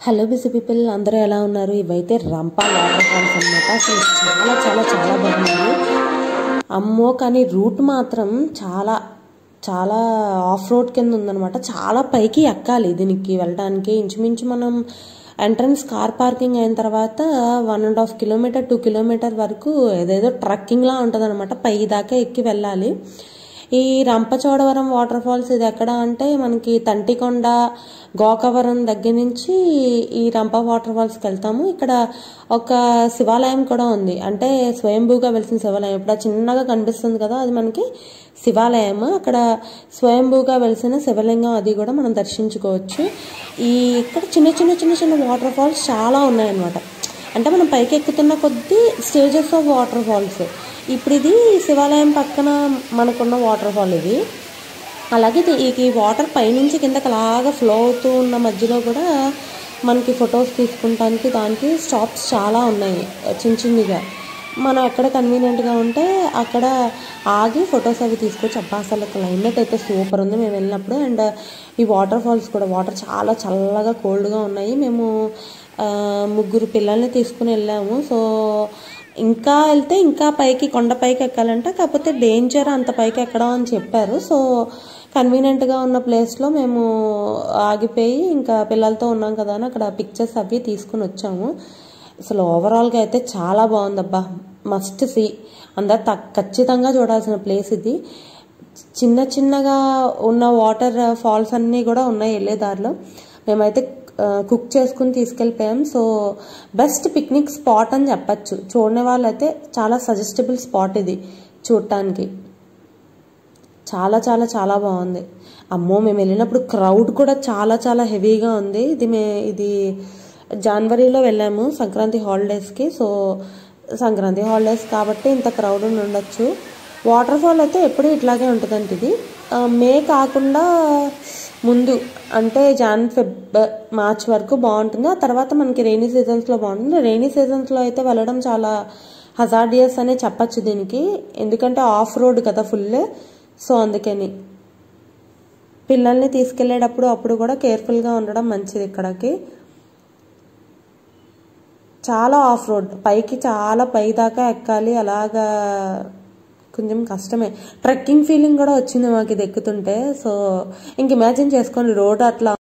Hello busy people అందరూ ఎలా ఉన్నారు? ఇవైతే రంపా వాటర్ ఫాల్స్ అన్నమాట. అసలు చాలా చాలా చాలా బాగుంది. అమ్మో, కానీ రూట్ మాత్రం చాలా చాలా ఆఫ్ రోడ్ కింద ఉందన్నమాట. చాలా పైకి ఎక్కాలి దీనికి వెళ్ళడానికి. ఇంచుమించు మనం ఎంట్రన్స్ కార్ పార్కింగ్ అయిన తర్వాత 1.5 కిలోమీటర్ 2 కిలోమీటర్ వరకు ఏదేదో ట్రక్కింగ్లా ఉంటుంది అనమాట. పై దాకా ఎక్కి వెళ్ళాలి. ఈ రంపచోడవరం వాటర్ ఫాల్స్ ఇది ఎక్కడ అంటే మనకి తంటికొండ గోకవరం దగ్గర నుంచి ఈ రంప వాటర్ ఫాల్స్కి వెళ్తాము. ఇక్కడ ఒక శివాలయం కూడా ఉంది, అంటే స్వయంభూగా వెలిసిన శివాలయం. ఇప్పుడు చిన్నగా కనిపిస్తుంది కదా, అది మనకి శివాలయం. అక్కడ స్వయంభూగా వెలిసిన శివలింగం, అది కూడా మనం దర్శించుకోవచ్చు. ఇక్కడ చిన్న చిన్న చిన్న చిన్న వాటర్ ఫాల్స్ చాలా ఉన్నాయన్నమాట. అంటే మనం పైకి ఎక్కుతున్న కొద్దీ స్టేజెస్ ఆఫ్ వాటర్ ఫాల్స్. ఇప్పుడు ఇది శివాలయం పక్కన మనకున్న వాటర్ ఫాల్ ఇది. అలాగే ఈ వాటర్ పైనుంచి కిందకి అలాగా ఫ్లో అవుతూ ఉన్న మధ్యలో కూడా మనకి ఫొటోస్ తీసుకుంటానికి దానికి స్టాప్స్ చాలా ఉన్నాయి చిన్న చిన్నగా. మనం ఎక్కడ కన్వీనియంట్గా ఉంటే అక్కడ ఆగి ఫొటోస్ అవి తీసుకొచ్చి. అబ్బా, అసలు క్లైమేట్ అయితే సూపర్ ఉంది మేము వెళ్ళినప్పుడు. అండ్ ఈ వాటర్ ఫాల్స్ కూడా వాటర్ చాలా చల్లగా కోల్డ్గా ఉన్నాయి. మేము 3 పిల్లల్ని తీసుకుని వెళ్ళాము. సో ఇంకా వెళ్తే ఇంకా పైకి కొండ పైకి ఎక్కాలంట, కాకపోతే డేంజర్ అంత పైకి ఎక్కడం అని చెప్పారు. సో కన్వీనియంట్గా ఉన్న ప్లేస్లో మేము ఆగిపోయి ఇంకా పిల్లలతో ఉన్నాం కదా అని అక్కడ పిక్చర్స్ అవి తీసుకుని వచ్చాము. అసలు ఓవరాల్గా అయితే చాలా బాగుందబ్బా, మస్ట్ సీ. అందరు ఖచ్చితంగా చూడాల్సిన ప్లేస్ ఇది. చిన్న చిన్నగా ఉన్న వాటర్ ఫాల్స్ అన్నీ కూడా ఉన్నాయి వెళ్ళే దారిలో. మేమైతే కుక్ చేసుకుని తీసుకెళ్ళిపోయాం. సో బెస్ట్ పిక్నిక్ స్పాట్ అని చెప్పచ్చు. చూడని వాళ్ళైతే చాలా సజెస్టబుల్ స్పాట్ ఇది చూడటానికి. చాలా చాలా చాలా బాగుంది. అమ్మో, మేము వెళ్ళినప్పుడు క్రౌడ్ కూడా చాలా చాలా హెవీగా ఉంది. ఇది జనవరిలో వెళ్ళాము సంక్రాంతి హాలిడేస్కి. సో సంక్రాంతి హాలిడేస్ కాబట్టి ఇంత క్రౌడ్ ఉండొచ్చు. వాటర్ ఫాల్ అయితే ఎప్పుడూ ఇట్లాగే ఉంటుందంట. ఇది మే కాకుండా ముందు అంటే మార్చ్ వరకు బాగుంటుంది. ఆ తర్వాత మనకి రెయినీ సీజన్స్లో బాగుంటుంది. రెయినీ సీజన్స్లో అయితే వెళ్ళడం చాలా హజార్డియస్ అనే చెప్పచ్చు దీనికి, ఎందుకంటే ఆఫ్ రోడ్ కదా ఫుల్. సో అందుకని పిల్లల్ని తీసుకెళ్లేటప్పుడు అప్పుడు కూడా కేర్ఫుల్గా ఉండడం మంచిది. ఇక్కడికి చాలా ఆఫ్ రోడ్, పైకి చాలా పై దాకా ఎక్కాలి. అలాగా కొంచెం కష్టమే. ట్రెక్కింగ్ ఫీలింగ్ కూడా వచ్చింది మాకు ఇది ఎక్కుతుంటే. సో ఇంక ఇమాజిన్ చేసుకోండి, రోడ్ అట్లా